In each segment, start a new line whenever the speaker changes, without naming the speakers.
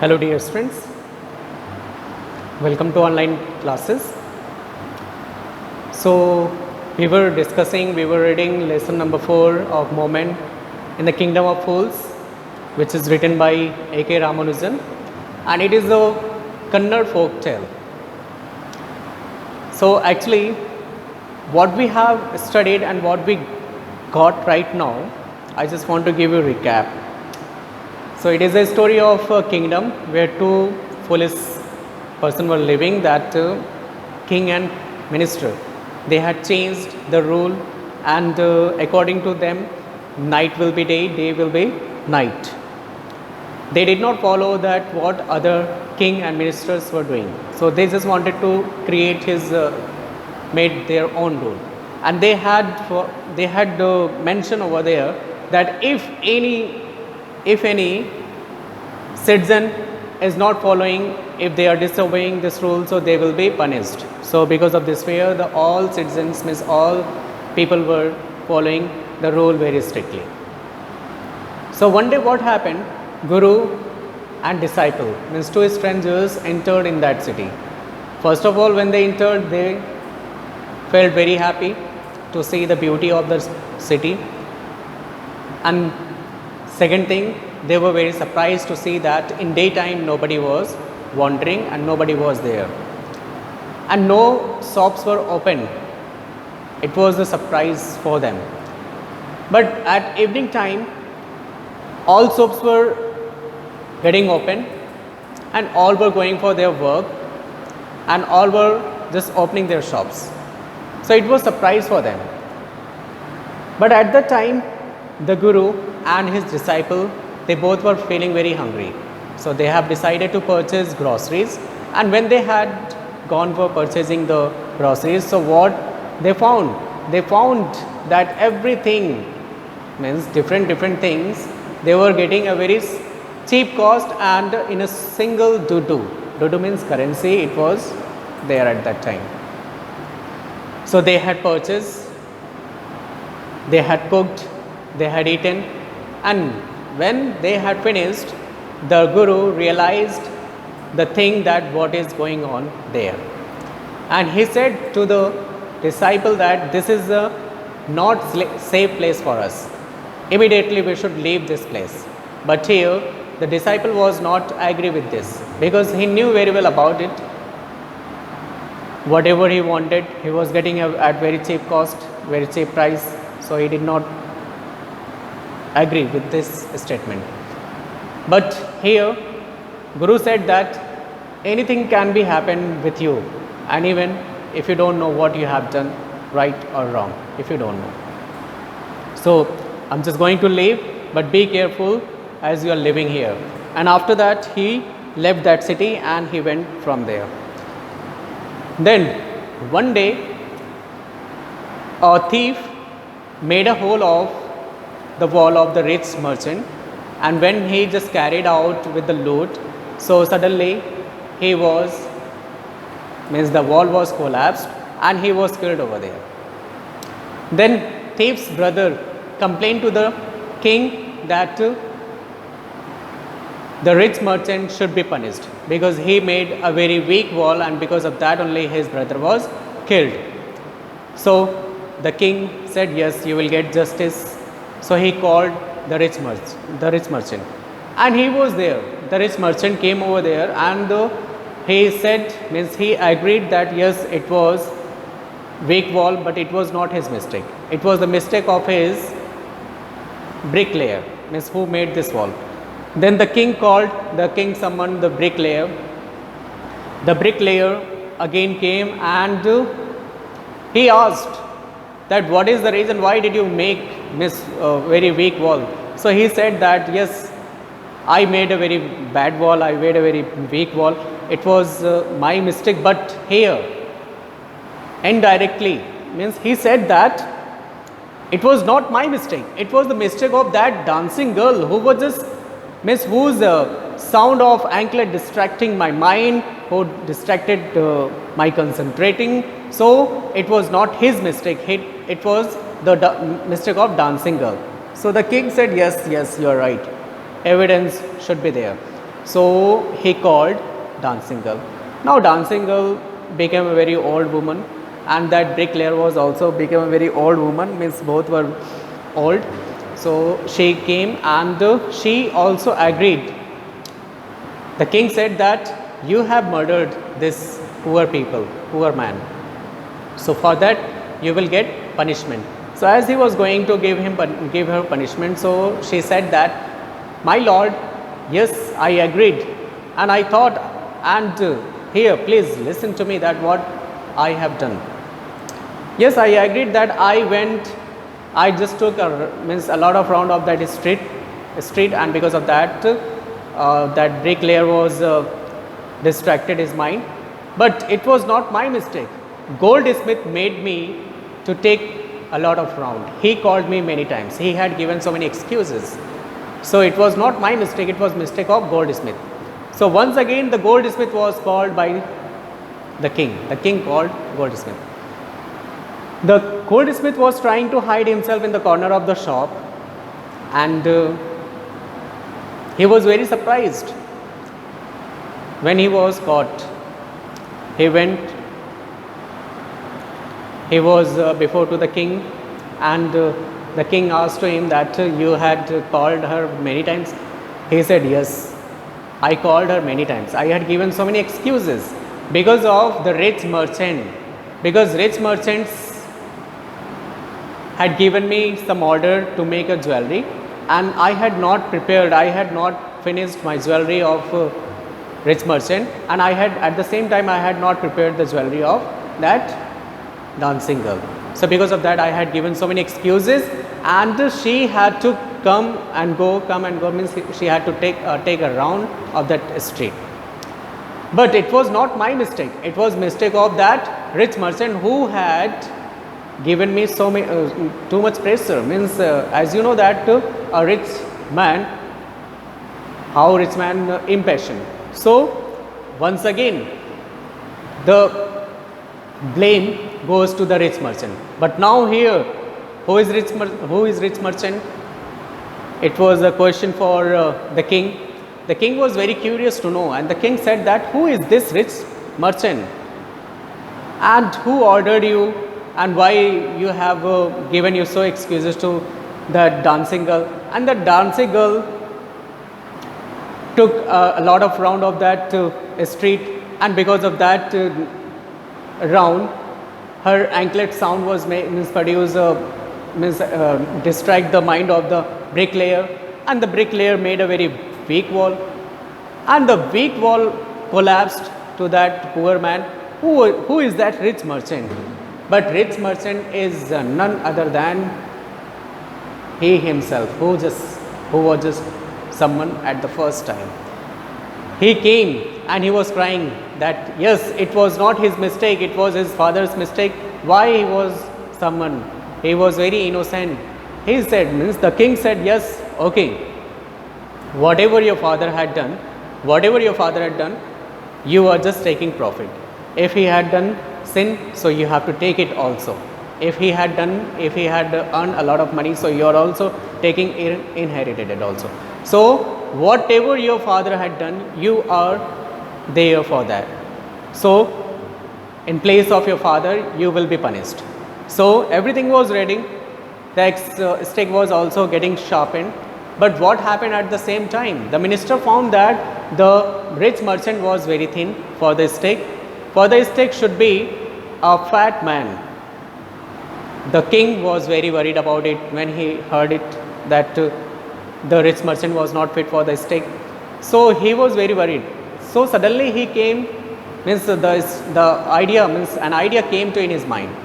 Hello dear friends, welcome to online classes. So we were reading lesson number 4 of Moment in the Kingdom of Fools, which is written by A.K. Ramanujan, and it is a Kannada folk tale. So actually what we have studied and what we got right now, I just want to give you a recap. So it is a story of a kingdom where two foolish persons were living, that king and minister. They had changed the rule, and according to them, night will be day, day will be night. They did not follow that what other king and ministers were doing. So they just wanted to create made their own rule, and they had mentioned over there that if any citizen is not following, if they are disobeying this rule, so they will be punished. So because of this fear, all citizens, means all people, were following the rule very strictly. So one day what happened, guru and disciple, means two strangers, entered in that city. First of all, when they entered, they felt very happy to see the beauty of the city, and second thing, they were very surprised to see that in daytime nobody was wandering and nobody was there, and no shops were open. It was a surprise for them. But at evening time, all shops were getting open, and all were going for their work, and all were just opening their shops. So it was a surprise for them. But at that time, the guru and his disciple, they both were feeling very hungry. So they have decided to purchase groceries, and when they had gone for purchasing the groceries, so what they found? They found that everything, means different things, they were getting a very cheap cost and in a single dudu. Dudu means currency, it was there at that time. So they had purchased, they had cooked, they had eaten, and when they had finished, the guru realized the thing that what is going on there, and he said to the disciple that this is a not safe place for us. Immediately we should leave this place. But here the disciple was not agree with this, because he knew very well about it. Whatever he wanted, he was getting at very cheap cost, very cheap price. So he did not agree with this statement. But here guru said that anything can be happen with you, and even if you don't know what you have done right or wrong, if you don't know. So I'm just going to leave, but be careful as you are living here. And after that he left that city and he went from there. Then one day a thief made a hole of the wall of the rich merchant, and when he just carried out with the loot, so suddenly the wall was collapsed and he was killed over there. Then thief's brother complained to the king that the rich merchant should be punished because he made a very weak wall, and because of that only his brother was killed. So the king said, yes, you will get justice. So he called the rich merchant, and he was there. The rich merchant came over there, and he said, means he agreed that yes, it was weak wall, but it was not his mistake. It was the mistake of his bricklayer, means who made this wall. Then the king summoned the bricklayer. The bricklayer again came, and he asked that what is the reason, why did you make very weak wall? So he said that yes, I made a very bad wall, I made a very weak wall, it was my mistake. But here indirectly, means he said that it was not my mistake, it was the mistake of that dancing girl who was just whose sound of anklet distracting my mind, who distracted my concentrating. So it was not his mistake, it was the mistake of dancing girl. So the king said, yes, you are right, evidence should be there. So he called dancing girl. Now dancing girl became a very old woman, and that bricklayer was also became a very old woman, means both were old. So she came and she also agreed. The king said that you have murdered this poor people, poor man. So for that you will get punishment. So as he was going to give her punishment, so she said that, my lord, yes, I agreed, and I thought, and here please listen to me that what I have done. Yes, I agreed that I just took a lot of round of that street, and because of that, that bricklayer was distracted his mind. But it was not my mistake. Goldsmith made me to take a lot of round. He called me many times. He had given so many excuses. So it was not my mistake. It was mistake of Goldsmith. So once again, the Goldsmith was called by the king. The king called Goldsmith. The goldsmith was trying to hide himself in the corner of the shop, and he was very surprised when he was caught. He was before to the king, and the king asked to him that you had called her many times. He said, yes, I called her many times. I had given so many excuses because of the rich merchant, because rich merchants had given me some order to make a jewelry, and I had not prepared, I had not finished my jewelry of rich merchant, and I had at the same time I had not prepared the jewelry of that dancing girl. So because of that I had given so many excuses, and she had to come and go means she had to take a round of that street. But it was not my mistake, it was mistake of that rich merchant who had given me so many too much pressure. Means as you know that a rich man, how rich man impatient. So once again the blame goes to the rich merchant. But now here, who is rich merchant? It was a question for the king. The king was very curious to know, and the king said that, who is this rich merchant, and who ordered you, and why you have given you so excuses to the dancing girl? And the dancing girl took a lot of round of that street, and because of that round, her anklet sound was distract the mind of the bricklayer, and the bricklayer made a very weak wall, and the weak wall collapsed to that poor man. Who is that rich merchant? But rich merchant is none other than he himself, who was just someone at the first time. He came and he was crying that yes, it was not his mistake, it was his father's mistake. Why he was someone? He was very innocent. He said, means the king said, yes, okay, whatever your father had done, you are just taking profit. If he had done sin, so you have to take it also. If he had earned a lot of money, so you are also taking inherited it also. So whatever your father had done, you are there for that. So in place of your father, you will be punished. So everything was ready. The stick was also getting sharpened. But what happened at the same time? The minister found that the rich merchant was very thin for the stick. For the stick should be a fat man. The king was very worried about it when he heard it that the rich merchant was not fit for the stick. So he was very worried. So suddenly he came, means an idea came to in his mind,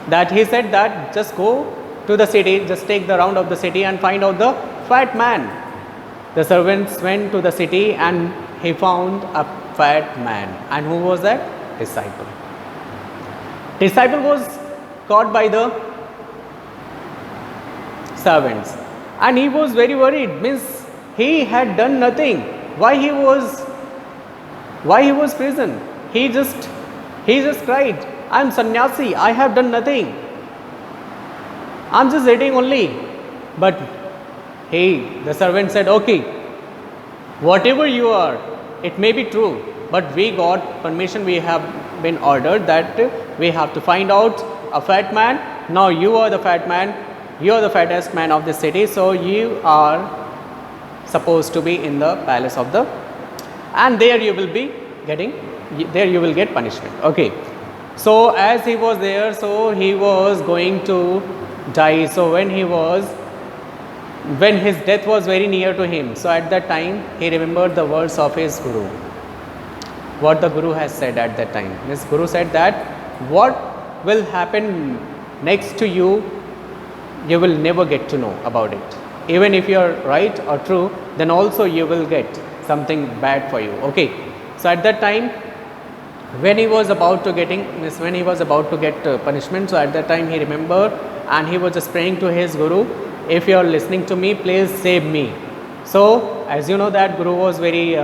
that he said that just go to the city, just take the round of the city and find out the fat man. The servants went to the city and he found a fat man. And who was that? Disciple. Disciple was caught by the servants, and he was very worried, means he had done nothing. Why he was prison? He just cried, I am sannyasi, I have done nothing, I am just eating only. But the servant said, okay, Whatever you are, it may be true, but we got permission, we have been ordered that we have to find out a fat man. Now you are the fat man, you are the fattest man of the city, so you are supposed to be in the palace of the, and there you will be getting, there you will get punishment. Okay, so as he was there, so he was going to die. So when his death was very near to him, so at that time he remembered the words of his guru, what the guru has said at that time. His guru said that what will happen next to you, you will never get to know about it. Even if you are right or true, then also you will get something bad for you. Okay, so at that time when he was about to get punishment, so at that time he remembered and he was just praying to his guru, if you are listening to me, please save me. So as you know that guru was very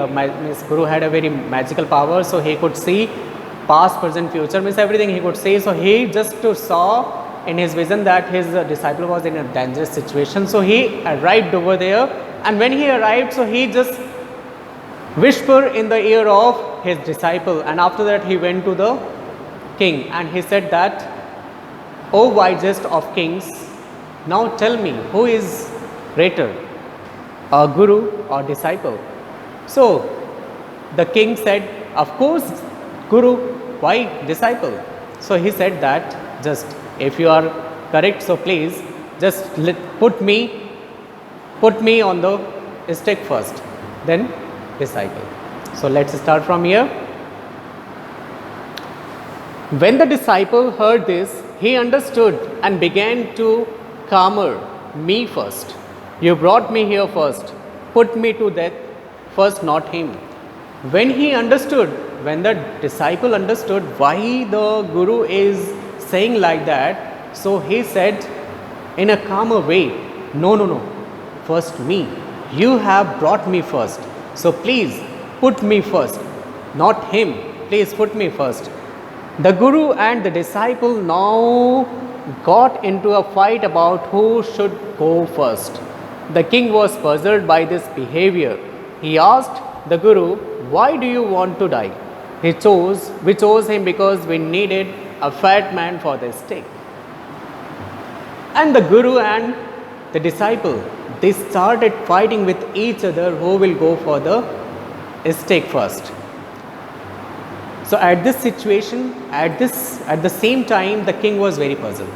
guru had a very magical power, so he could see past, present, future, means everything he could see. So he just saw in his vision that his disciple was in a dangerous situation, so he arrived over there, and when he arrived, so he just whispered in the ear of his disciple, and after that he went to the king and he said that, "O wisest of kings, now tell me, who is greater, a guru or disciple?" So the king said, "Of course guru, why disciple?" So he said that, "Just if you are correct, so please just put me on the stake first, then disciple." So let's start from here. When the disciple heard this, he understood and began to calmer me first. You brought me here first, put me to death first, not him. When the disciple understood why the guru is saying like that, so he said in a calmer way, no, first me. You have brought me first, so please put me first, not him. Please put me first. The guru and the disciple now got into a fight about who should go first. The king was puzzled by this behavior. He asked the guru, "Why do you want to die?" We chose him because we needed a fat man for the stake. And the guru and the disciple, they started fighting with each other who will go for the stake first. So at this situation, at the same time, the king was very puzzled.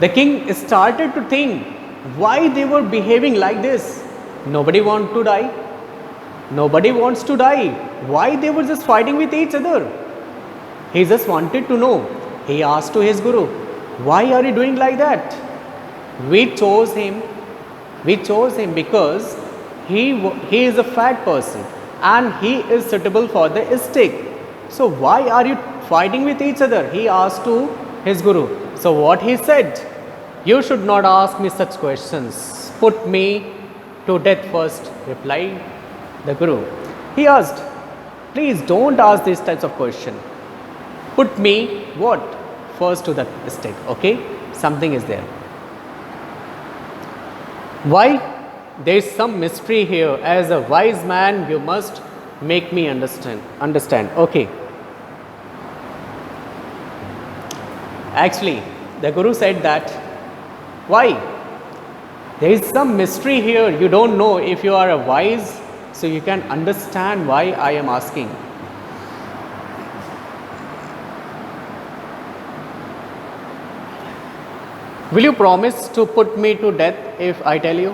The king started to think why they were behaving like this. Nobody wants to die. Nobody wants to die. Why they were just fighting with each other? He just wanted to know. He asked to his guru, "Why are you doing like that?" We chose him because he is a fat person and he is suitable for the stake. So why are you fighting with each other? He asked to his guru. So what he said, "You should not ask me such questions. Put me to death first," replied the guru. He asked, "Please don't ask these types of questions. Put me what? First to the stake." Okay, something is there. Why? There is some mystery here. As a wise man, you must make me understand. Okay. Actually, the guru said that, why? There is some mystery here. You don't know. If you are a wise, so you can understand why I am asking. Will you promise to put me to death if I tell you?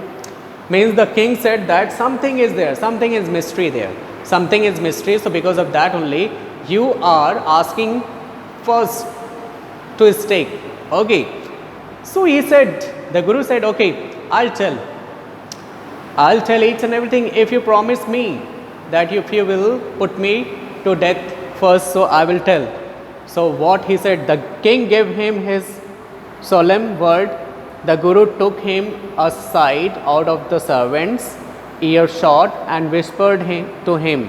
Means the king said that something is there, something is mystery there. Something is mystery, so because of that only you are asking first to stake. Okay. So he said, the guru said, "Okay, I'll tell each and everything if you promise me that if you will put me to death first, so I will tell." So what he said, the king gave him his solemn word. The guru took him aside out of the servants' earshot and whispered to him,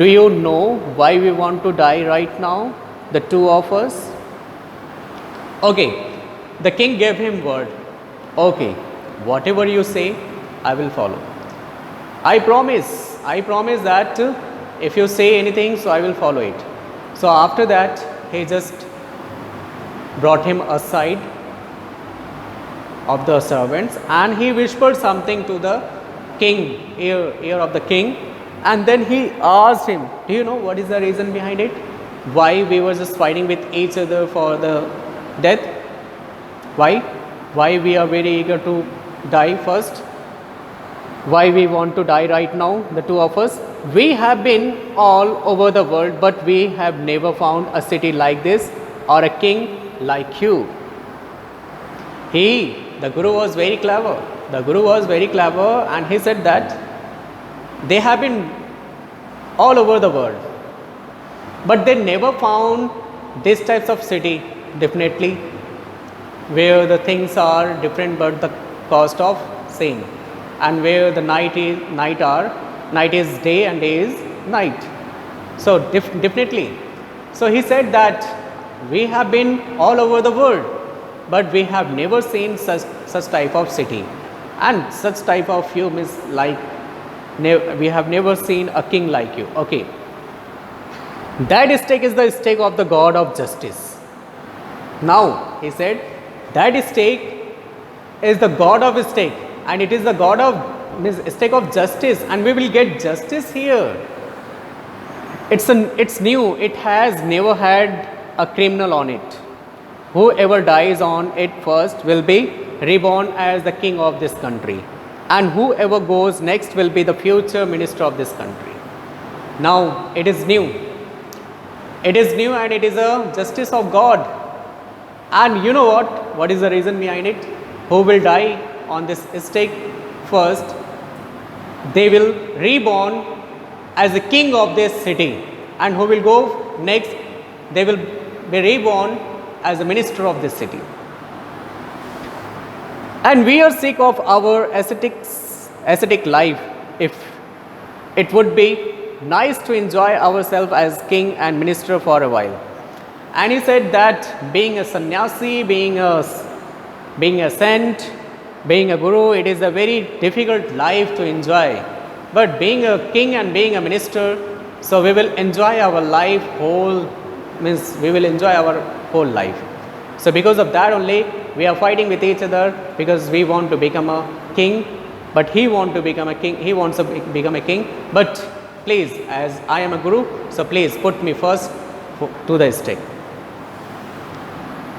"Do you know why we want to die right now, the two of us?" Okay, the king gave him word. Okay, whatever you say, I will follow. I promise that if you say anything, so I will follow it. So after that, he just brought him aside of the servants, and he whispered something to the king, ear of the king, and then he asked him, do you know what is the reason behind it? Why we were just fighting with each other for the death? Why? Why we are very eager to die first? Why we want to die right now, the two of us? We have been all over the world, but we have never found a city like this or a king like you. The Guru was very clever. The Guru was very clever, and he said that they have been all over the world, but they never found these types of city, definitely, where the things are different but the cost of same, and where the night is day and day is night. So definitely. So he said that we have been all over the world, but we have never seen such type of city, and such type of you means like we have never seen a king like you. Okay, that stake is the stake of the God of justice. Now he said that stake is the God of stake, and it is the God of stake of justice, and we will get justice here. It's new. It has never had a criminal on it. Whoever dies on it first will be reborn as the king of this country, and whoever goes next will be the future minister of this country. Now it is new. It is new, and it is a justice of God. And you know what? What is the reason behind it? Who will die on this stake first? They will reborn as the king of this city, and who will go next? They will be reborn as the minister of this city. And we are sick of our ascetic life. If it would be nice to enjoy ourselves as king and minister for a while. And he said that being a sannyasi, being a saint, being a guru, it is a very difficult life to enjoy. But being a king and being a minister, so we will enjoy our life we will enjoy our whole life. So because of that only, we are fighting with each other, because we want to become a king, but he wants to become a king. He wants to become a king. But please, as I am a guru, so please put me first to the stake.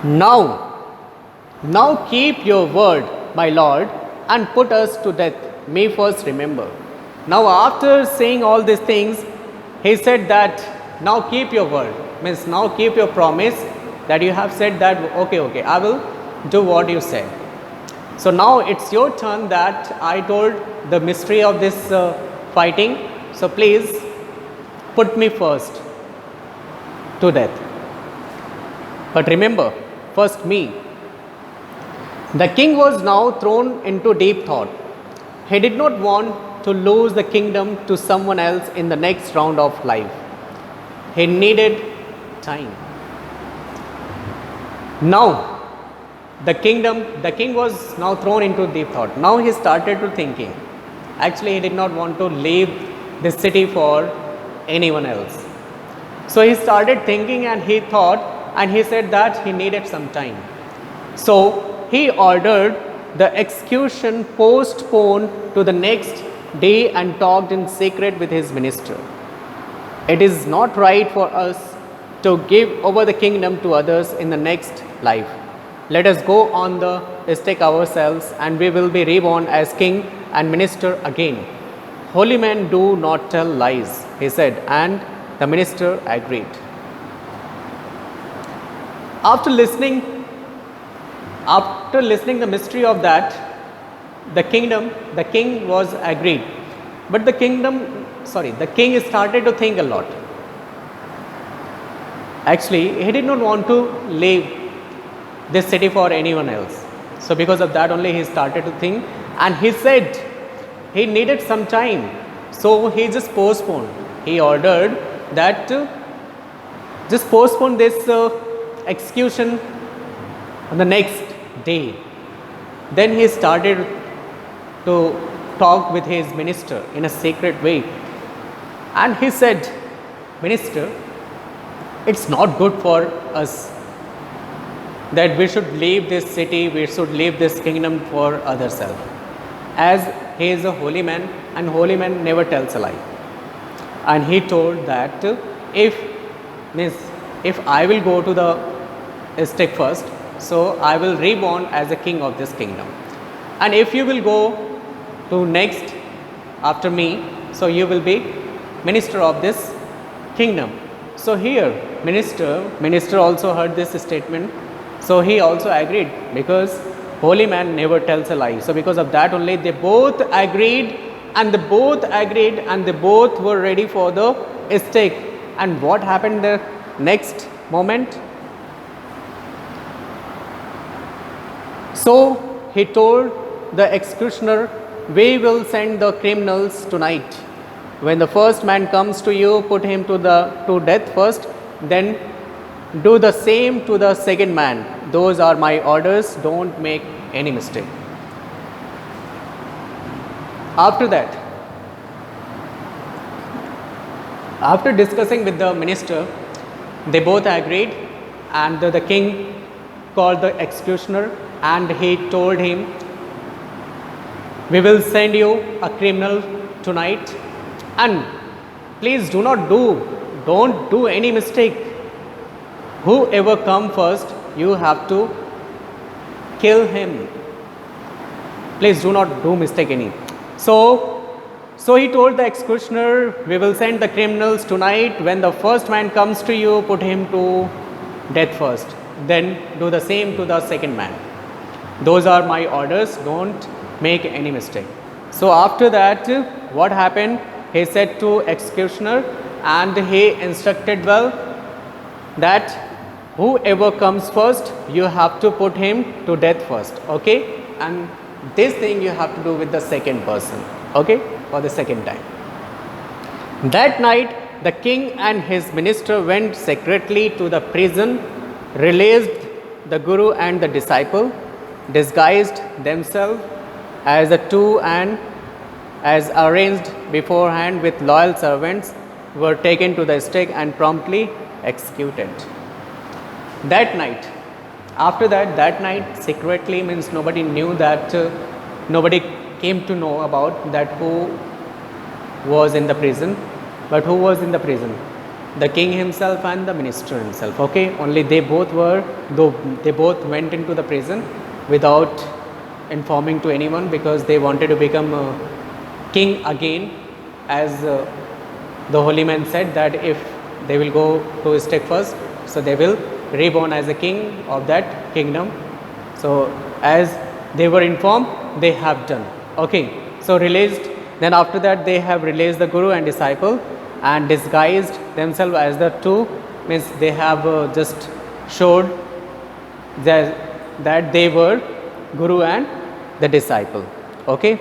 Now keep your word, my lord, and put us to death. Me first remember. Now after saying all these things, he said that now keep your word, means now keep your promise that you have said that okay, I will do what you said. So now it's your turn that I told the mystery of this fighting. So please put me first to death. But remember, first me. The king was now thrown into deep thought. He did not want to lose the kingdom to someone else in the next round of life. He needed time. Now, the king was now thrown into deep thought. Now he started to thinking. Actually, he did not want to leave this city for anyone else. So he started thinking, and he thought, and he said that he needed some time. So he ordered the execution postponed to the next day and talked in secret with his minister. It is not right for us to give over the kingdom to others in the next life. Let us go on the stake ourselves, and we will be reborn as king and minister again. Holy men do not tell lies, he said, and the minister agreed. After listening the mystery of that, the king was agreed. But the king started to think a lot. Actually, he did not want to leave this city for anyone else. So because of that only, he started to think, and he said he needed some time. So he just postponed. He ordered that just postpone this execution on the next day. Then he started to talk with his minister in a secret way. And he said, Minister, it's not good for us that we should leave this city, we should leave this kingdom for other self. As he is a holy man, and holy man never tells a lie. And he told that if I will go to the stake first, so I will reborn as a king of this kingdom. And if you will go to next after me, so you will be minister of this kingdom. So here minister also heard this statement. So he also agreed, because holy man never tells a lie. So because of that only they both agreed, and they both were ready for the stake. And what happened the next moment? So he told the executioner, we will send the criminals tonight. When the first man comes to you, put him to death first, then do the same to the second man. Those are my orders, don't make any mistake. After that, after discussing with the minister, they both agreed, and the king called the executioner and he told him, we will send you a criminal tonight, and please don't do any mistake. Whoever come first, you have to kill him. Please do not do mistake any. So he told the executioner, we will send the criminals tonight. When the first man comes to you, put him to death first. Then do the same to the second man. Those are my orders, don't make any mistake. So after that, what happened? He said to executioner, and he instructed well, that whoever comes first, you have to put him to death first. Okay? And this thing you have to do with the second person. Okay? For the second time. That night, the king and his minister went secretly to the prison, released the guru and the disciple, disguised themselves as the two, and as arranged beforehand with loyal servants, were taken to the stake and promptly executed. That night, after that night, secretly means nobody knew that, nobody came to know about that who was in the prison. But who was in the prison? The king himself and the minister himself. Okay, only they both went into the prison without informing to anyone, because they wanted to become king again, as the holy man said that if they will go to stake first, so they will reborn as a king of that kingdom. So as they were informed, they have done. Okay, so released. Then after that, they have released the guru and disciple and disguised themselves as the two, means they have just showed that they were guru and the disciple. Okay.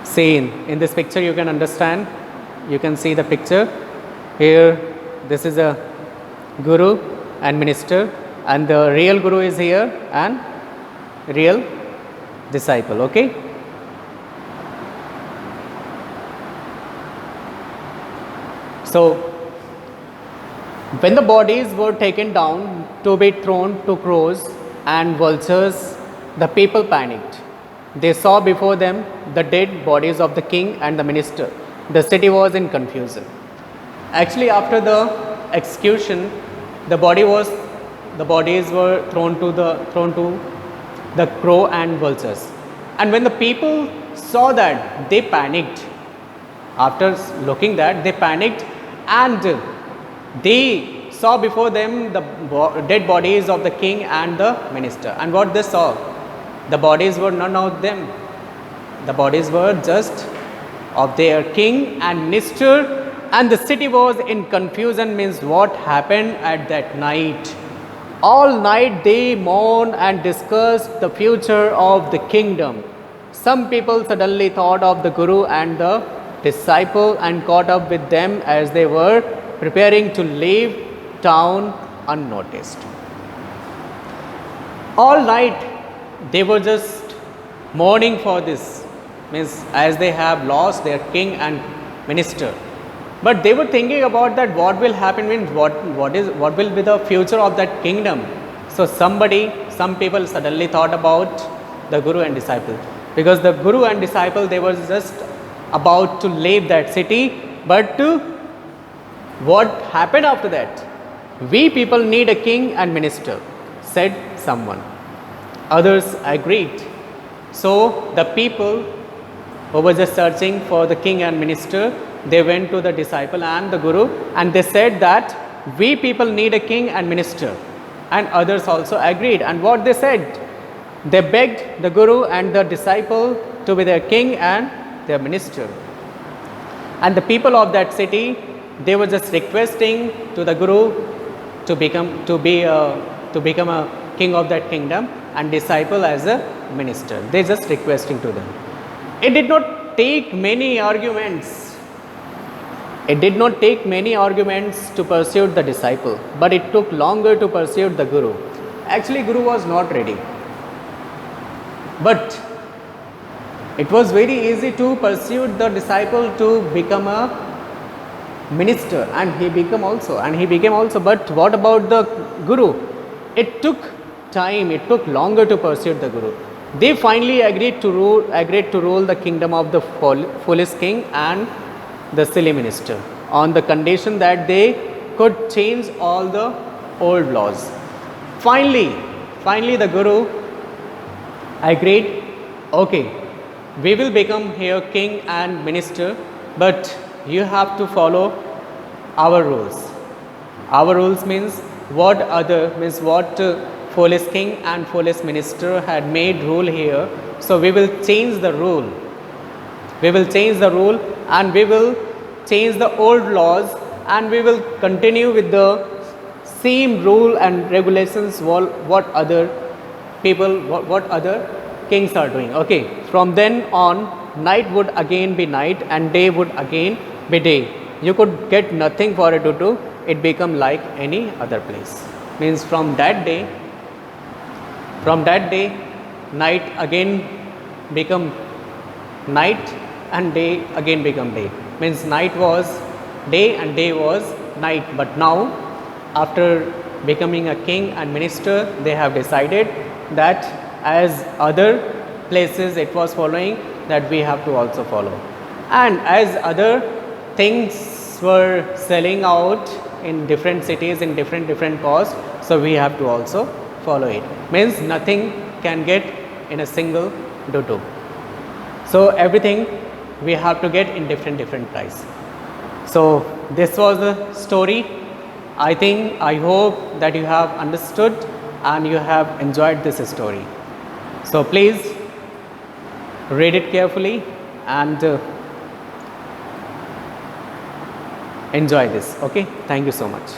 See in this picture you can understand, you can see the picture here. This is a guru and minister, and the real guru is here and real disciple. Okay. So when the bodies were taken down to be thrown to crows and vultures, the people panicked. They saw before them the dead bodies of the king and the minister. The city was in confusion. Actually, after the execution, the bodies were thrown to the crow and vultures. And when the people saw that, they panicked. After looking that, they panicked, and they saw before them the dead bodies of the king and the minister. And what they saw, the bodies were none of them. The bodies were just of their king and minister, and the city was in confusion. Means what happened at that night? All night they mourned and discussed the future of the kingdom. Some people suddenly thought of the guru and the disciple and caught up with them as they were preparing to leave town unnoticed. All night they were just mourning for this, means as they have lost their king and minister. But they were thinking about that what will happen, means what will be the future of that kingdom. So some people suddenly thought about the guru and disciple, because the guru and disciple, they were just about to leave that city. But what happened after that? We people need a king and minister, said someone. Others agreed. So the people who were just searching for the king and minister, they went to the disciple and the guru, and they said that we people need a king and minister. And others also agreed. And what they said? They begged the guru and the disciple to be their king and their minister. And the people of that city, they were just requesting to the guru to become a king of that kingdom, and disciple as a minister. They just requesting to them. It did not take many arguments. It did not take many arguments to pursue the disciple, but it took longer to pursue the guru. Actually, guru was not ready. But it was very easy to pursue the disciple to become a minister, and he became also. But what about the guru? It took time, it took longer to pursue the guru. They finally agreed to rule the kingdom of the foolish king and the silly minister, on the condition that they could change all the old laws. Finally the guru agreed, okay, we will become here king and minister, but you have to follow our rules. Our rules means what foolish king and foolish minister had made rule here. So we will change the rule. We will change the rule, and we will change the old laws, and we will continue with the same rule and regulations what other kings are doing. Okay, from then on, night would again be night and day would again be day. You could get nothing for it to do. It become like any other place. Means from that day, night again become night and day again become day. Means night was day and day was night. But now, after becoming a king and minister, they have decided that as other places it was following, that we have to also follow. And as other things were selling out in different cities in different costs, so we have to also follow it. Means nothing can get in a single dutu. So everything we have to get in different price. So this was the story. I hope that you have understood and you have enjoyed this story. So please read it carefully and enjoy this. Okay, thank you so much.